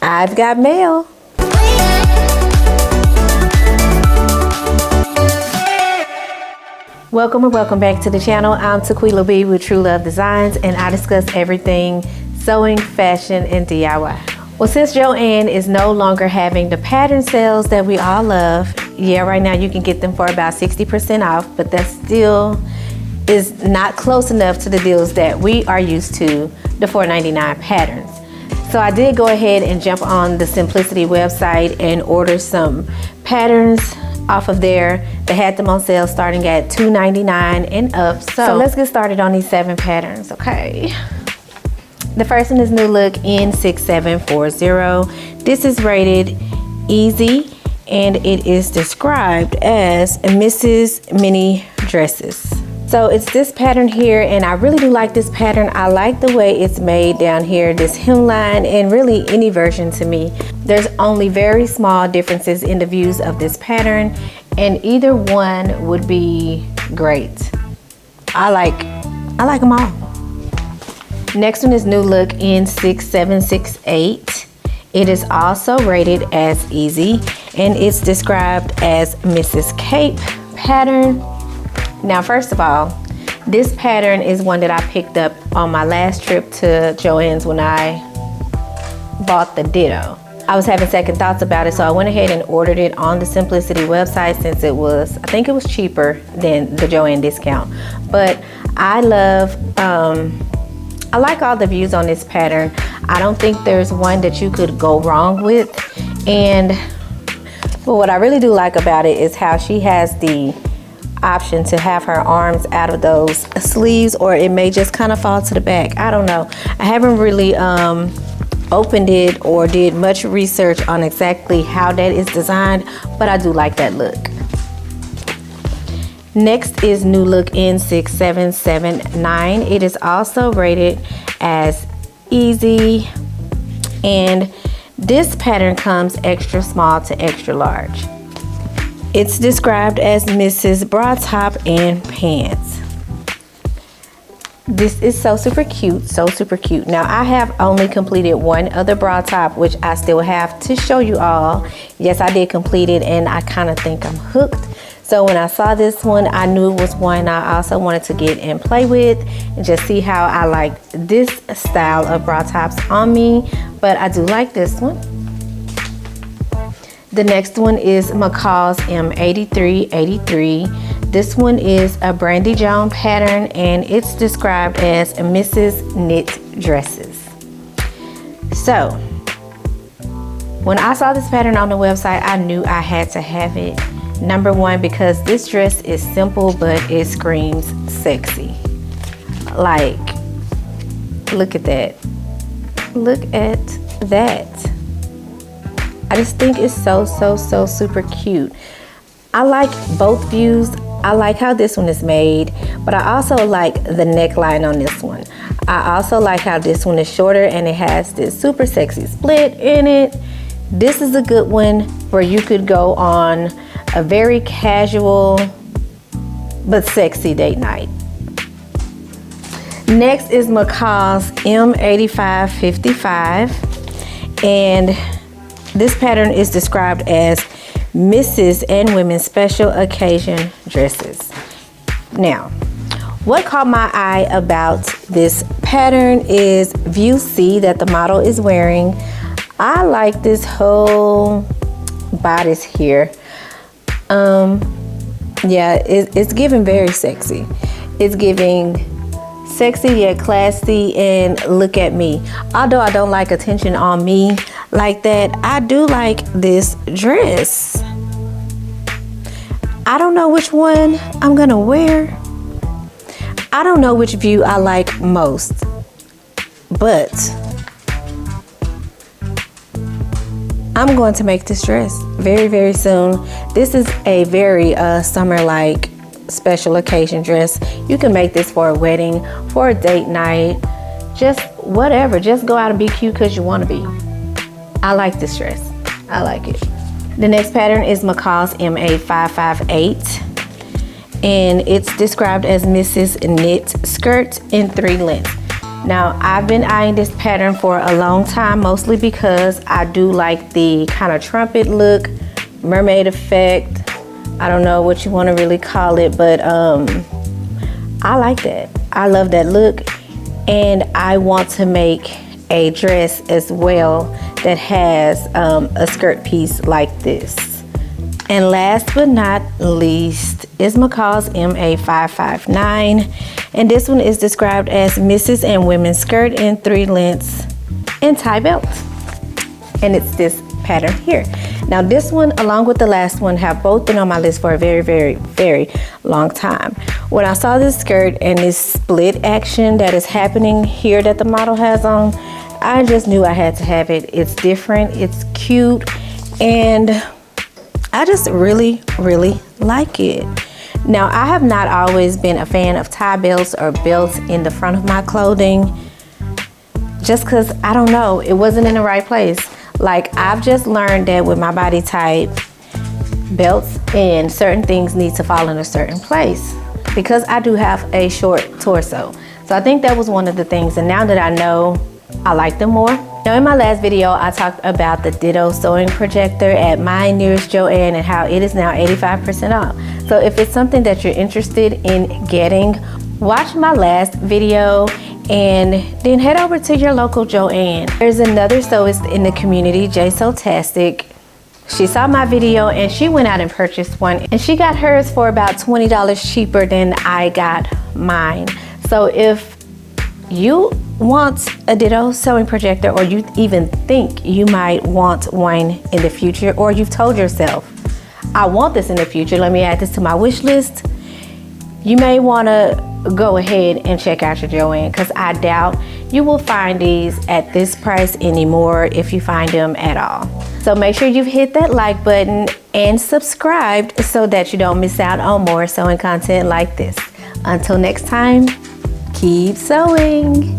I've got mail. Welcome and welcome back to the channel. I'm Tequila B with TruLuv Designs, and I discuss everything sewing, fashion, and DIY. Well, since Joann is no longer having the pattern sales that we all love, yeah, right now you can get them for about 60% off, but that still is not close enough to the deals that we are used to, the $4.99 patterns. So I did go ahead and jump on the Simplicity website and order some patterns off of there. They had them on sale starting at $2.99 and up. So let's get started on these 7 patterns, okay? The first one is new Look N6740. This is rated easy and it is described as Mrs. Mini Dresses. So it's this pattern here, and I really do like this pattern. I like the way it's made down here, this hemline, and really any version to me. There's only very small differences in the views of this pattern, and either one would be great. I like them all. Next one is new Look N6768. It is also rated as easy, and it's described as Mrs. Cape pattern. Now, first of all, this pattern is one that I picked up on my last trip to Joann's when I bought the Ditto. I was having second thoughts about it, so I went ahead and ordered it on the Simplicity website since it was, I think it was cheaper than the Joann discount. But I like all the views on this pattern. I don't think there's one that you could go wrong with. And but what I really do like about it is how she has the option to have her arms out of those sleeves, or it may just kind of fall to the back. I don't know. I haven't really opened it or did much research on exactly how that is designed, but I do like that look. Next is new Look N6779. It is also rated as easy, and this pattern comes extra small to extra large. It's described as Mrs. Bra Top and Pants. This is so super cute, so super cute. Now, I have only completed one other bra top, which I still have to show you all. Yes, I did complete it, and I kind of think I'm hooked. So when I saw this one, I knew it was one I also wanted to get and play with and just see how I like this style of bra tops on me. But I do like this one. The next one is McCall's M8383. This one is a Brandy Joan pattern, and it's described as a Mrs. Knit Dresses. So when I saw this pattern on the website, I knew I had to have it. Number one, because this dress is simple, but it screams sexy. Like, look at that. Look at that. I just think it's so super cute. I like both views. I like how this one is made, but I also like the neckline on this one. I also like how this one is shorter and it has this super sexy split in it. This is a good one where you could go on a very casual but sexy date night. Next is McCall's M8555, and this pattern is described as Mrs. and Women's Special Occasion Dresses. Now, what caught my eye about this pattern is view C that the model is wearing. I like this whole bodice here. Yeah, it's giving very sexy. It's giving sexy yet classy, and look at me. Although I don't like attention on me like that, I do like this dress. I don't know which one I'm gonna wear. I don't know which view I like most, but I'm going to make this dress very soon. This is a very summer-like special occasion dress. You can make this for a wedding, for a date night, just whatever. Just go out and be cute because you want to be. I like this dress. I like it. The next pattern is McCall's MA558, and it's described as Mrs. Knit Skirt in 3 lengths. Now, I've been eyeing this pattern for a long time, mostly because I do like the kind of trumpet look, mermaid effect. I don't know what you want to really call it, but I like that. I love that look, and I want to make a dress as well that has a skirt piece like this. And last but not least is McCall's MA559, and this one is described as Mrs. and Women's Skirt in 3 lengths and tie belt, and it's this pattern here. Now this one, along with the last one, have both been on my list for a very, very, very long time. When I saw this skirt and this split action that is happening here that the model has on, I just knew I had to have it. It's different, it's cute, and I just really, really like it. Now, I have not always been a fan of tie belts or belts in the front of my clothing, just because, I don't know, it wasn't in the right place. Like, I've just learned that with my body type, belts and certain things need to fall in a certain place, because I do have a short torso. So I think that was one of the things, and now that I know, I like them more. Now, in my last video, I talked about the Ditto sewing projector at my nearest Joann and how it is now 85% off. So if it's something that you're interested in getting, watch my last video and then head over to your local Joann. There's another sewist in the community, J Sewtastic. She saw my video and she went out and purchased one, and she got hers for about $20 cheaper than I got mine. So if you want a Ditto sewing projector, or you even think you might want one in the future, or you've told yourself, I want this in the future, let me add this to my wish list, you may want to go ahead and check out your Joann, because I doubt you will find these at this price anymore, if you find them at all. So make sure you've hit that like button and subscribed so that you don't miss out on more sewing content like this. Until next time, keep sewing.